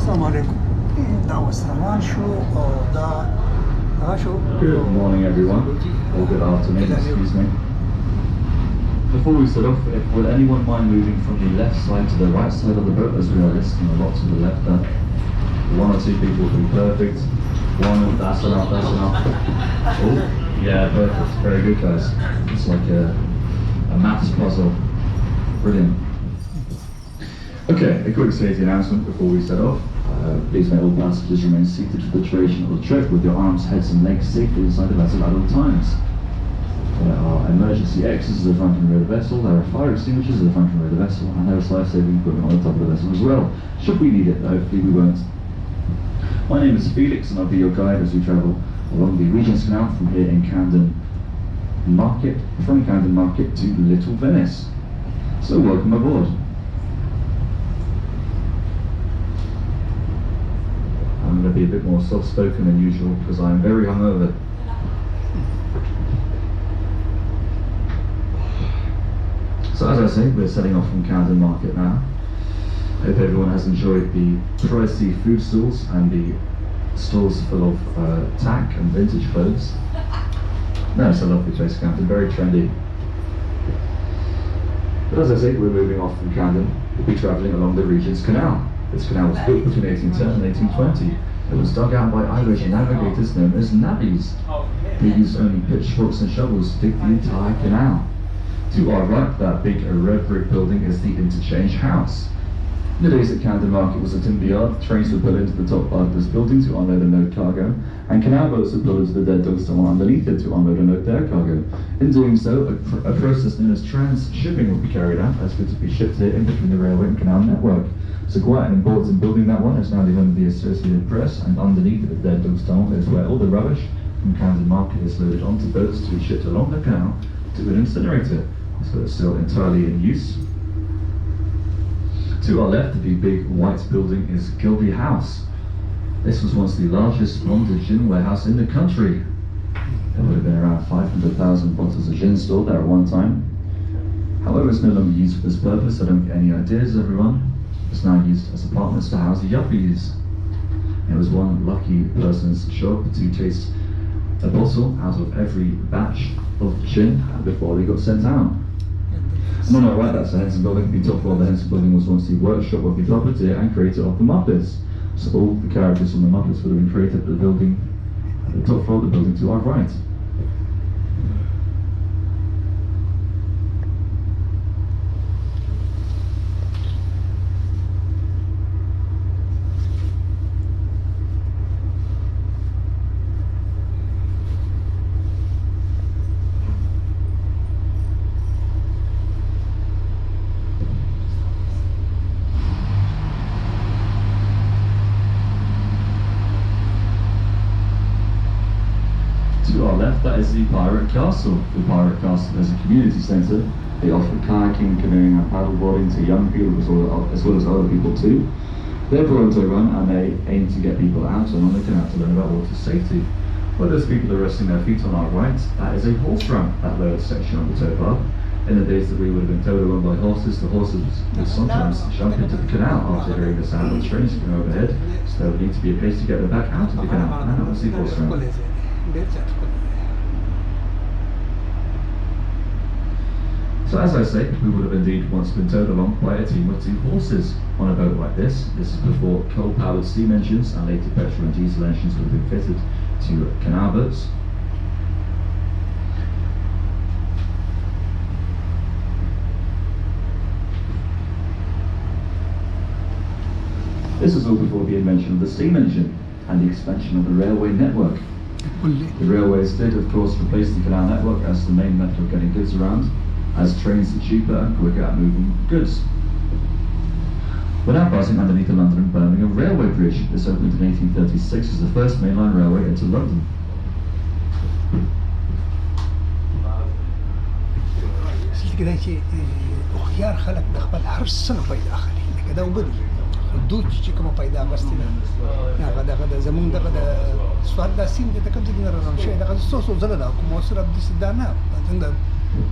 السلام عليكم. دا وسروان شو او دا شو. Good morning everyone, or good afternoon, excuse me. Before we start off, will anyone mind moving from the left side to the right side of the boat, as we are listing a lot to the left there? One or two people will be perfect. One, that's enough. Oh, yeah, perfect. Very good, guys. It's like a maths puzzle. Brilliant. Okay, a quick safety announcement before we set off. Please may all passengers remain seated for the duration of the trip with your arms, heads and legs safely inside the vessel at all times. There are emergency exits at the front and rear of the vessel, there are fire extinguishers at the front and rear of the vessel, and there is life-saving equipment on the top of the vessel as well, should we need it, hopefully we won't. My name is Felix and I'll be your guide as we travel along the Regent's Canal from here in Camden Market, from Camden Market to Little Venice. So welcome aboard. I'm going to be a bit more soft-spoken than usual because I'm very hungover. So as I say, we're setting off from Camden Market now. Hope everyone has enjoyed the pricey food stalls and the stalls full of tack and vintage clothes. No, it's a lovely place, Camden, very trendy. But as I say, we're moving off from Camden. We'll be travelling along the Regent's Canal. This canal was built between 1810 and 1820. It was dug out by Irish navigators known as navvies. They used only pitchforks and shovels to dig the entire canal. To our right, that big red brick building is the Interchange House. In the days that Camden Market was a timber yard, trains were put into the top part of this building to unload and load cargo, and canal boats were put into the dead dogs tunnel underneath it to unload and load their cargo. In doing so, a process known as transshipping would be carried out as goods would be shipped here in between the railway and canal network. So quite an important building that one. It's now the home of the Associated Press, and underneath the dead dogs tunnel is where all the rubbish from Camden Market is loaded onto boats to be shipped along the canal to an incinerator. So it's still entirely in use. To our left, the big white building is Gilby House. This was once the largest London gin warehouse in the country. There would have been around 500,000 bottles of gin stored there at one time. However, it's no longer used for this purpose. I don't get any ideas, everyone. It's now used as apartments to house yuppies. It was one lucky person's job to taste a bottle out of every batch of gin before they got sent out. And on our right, that's the Henson building. The top floor of the Henson building was once the workshop of the puppeteer and creator of the Muppets. So all the characters from the Muppets would have been created at the building, at the top floor of the building to our right. To our left, that is the Pirate Castle. The Pirate Castle is a community centre. They offer kayaking, canoeing and paddleboarding to young people as well as other people too. They're volunteer run and they aim to get people out and on the canal to learn about water safety. Where those people are resting their feet on our right, that is a horse ramp, that lower section of the tow path. In the days that we would have been towed along by horses, the horses would sometimes jump into the canal after hearing the sound of trains coming overhead, so there would need to be a place to get them back out of the canal, and that was the horse ramp. So as I say, we would have indeed once been towed along by a team of 2 horses on a boat like this. This is before coal-powered steam engines and later petrol and diesel engines would have been fitted to canal boats. This was all before the invention of the steam engine and the expansion of the railway network. The railways did, of course, replace the canal network as the main method of getting goods around, as trains are cheaper and quicker at moving goods. We're now passing underneath the London and Birmingham Railway Bridge. This opened in 1836 as the first mainline railway into London. دوت چې کومه پیدا غستې نه هغه دغه زمونږ دغه د سوار د سیم د کوم ځای نه راغلی شي دغه څو زله دا کوم سره د سیدا نه څنګه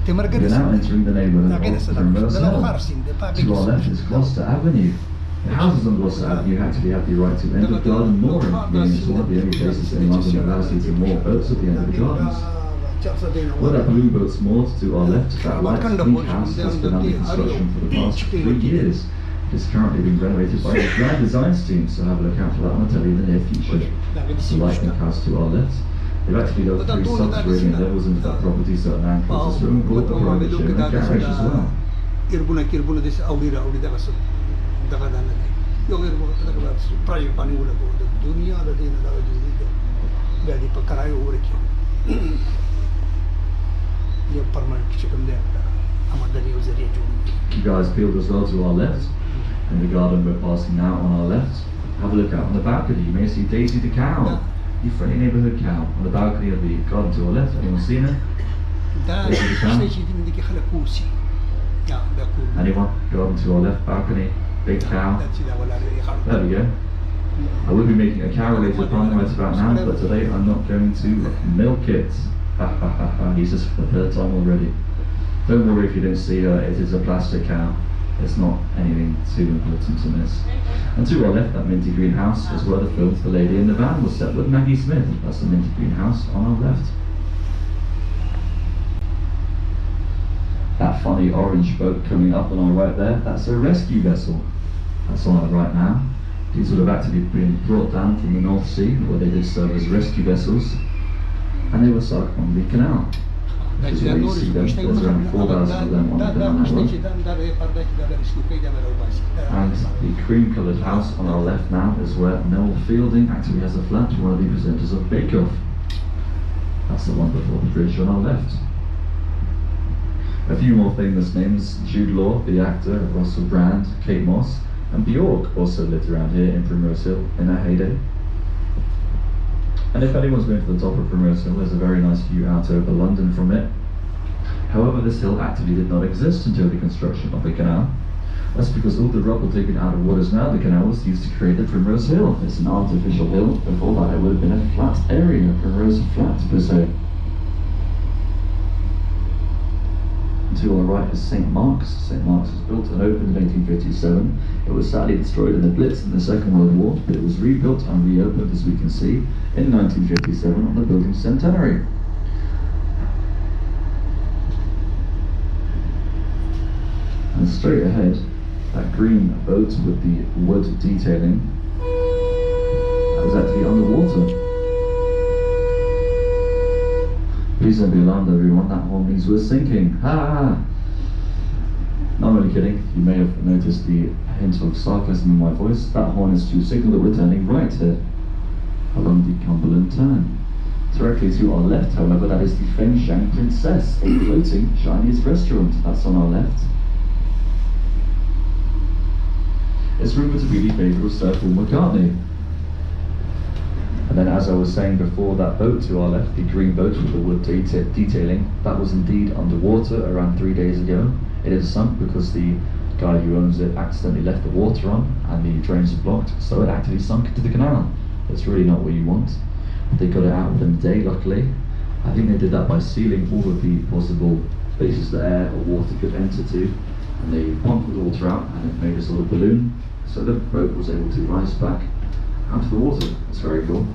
تمرګه We're now entering the neighbourhood of Primrose Hill. To our left is Gloucester Avenue. The houses on Gloucester Avenue actually have the right to end of garden mooring, meaning it's one of the only places in London that allows you to moor boats at the end of the gardens. Well, that blue boat's moored to our left, that light pink house has been under construction for the past 3 years. It's currently being renovated by a grand designs team, so have a look out for that one, I'll tell you in the near future. The light pink house to our left. They've actually dug 3 subterranean levels into that property, so a man calls a swimming pool, a private gym and a garage as well. Irbuna desi aurira daga dana yo irbo daga project pani ula ko dunia da dina daga judi gadi pakarayo ureki yo permanent chikam de amadani uzariya judi. You guys peeled as well to our left. In the garden we're passing now on our left. Have a look out on the balcony. You may see Daisy the cow, the friendly neighbourhood cow, on the balcony of the garden to our left. Anyone seen her? Daisy the cow. Anyone? Garden to our left, balcony, big cow. There we go. I will be making a cow related pun right about now, but today I'm not going to milk it. He says for the 3rd time already. Don't worry if you don't see her, it is a plastic cow. It's not anything too important to miss. And to our left, that minty green house is where the film The Lady in the Van was set with Maggie Smith. That's the minty green house on our left. That funny orange boat coming up on our right there, that's a rescue vessel. That's on our right now. These would have actually been brought down from the North Sea, where they did serve as rescue vessels, and they were sunk on the canal. Which is where you see them. There's around 4,000 of them on the canal road. And the cream coloured house on our left now is where Noel Fielding actually has a flat, one of the presenters of Bake Off. That's the one before the bridge on our left. A few more famous names: Jude Law, the actor, Russell Brand, Kate Moss, and Bjork also lived around here in Primrose Hill in their heyday. And if anyone's going to the top of Primrose Hill, there's a very nice view out over London from it. However, this hill actually did not exist until the construction of the canal. That's because all the rubble taken out of what is now the canal was used to create the Primrose Hill. It's an artificial hill. Before that, it would have been a flat area, Primrose Flat per se. To our right is St. Mark's. St. Mark's was built and opened in 1857. It was sadly destroyed in the Blitz in the Second World War, but it was rebuilt and reopened, as we can see, in 1957 on the building's centenary. And straight ahead, that green boat with the wood detailing, that was actually underwater. Please don't be alarmed, everyone, that horn means we're sinking. Ha! No, I'm only kidding. You may have noticed the hint of sarcasm in my voice. That horn is to signal that we're turning right here along the Cumberland Turn. Directly to our left, however, that is the Feng Shang Princess, a floating Chinese restaurant. That's on our left. It's rumoured to be the favourite of Sir Paul McCartney. And then, as I was saying before, that boat to our left, the green boat with the wood detailing, that was indeed underwater around 3 days ago. It is sunk because the guy who owns it accidentally left the water on and the drains are blocked, so it actually sunk into the canal. It's really not what you want. They got it out within a day, luckily. I think they did that by sealing all of the possible places that air or water could enter to, and they pumped the water out and it made a sort of balloon, so the boat was able to rise back out of the water. It's very cool.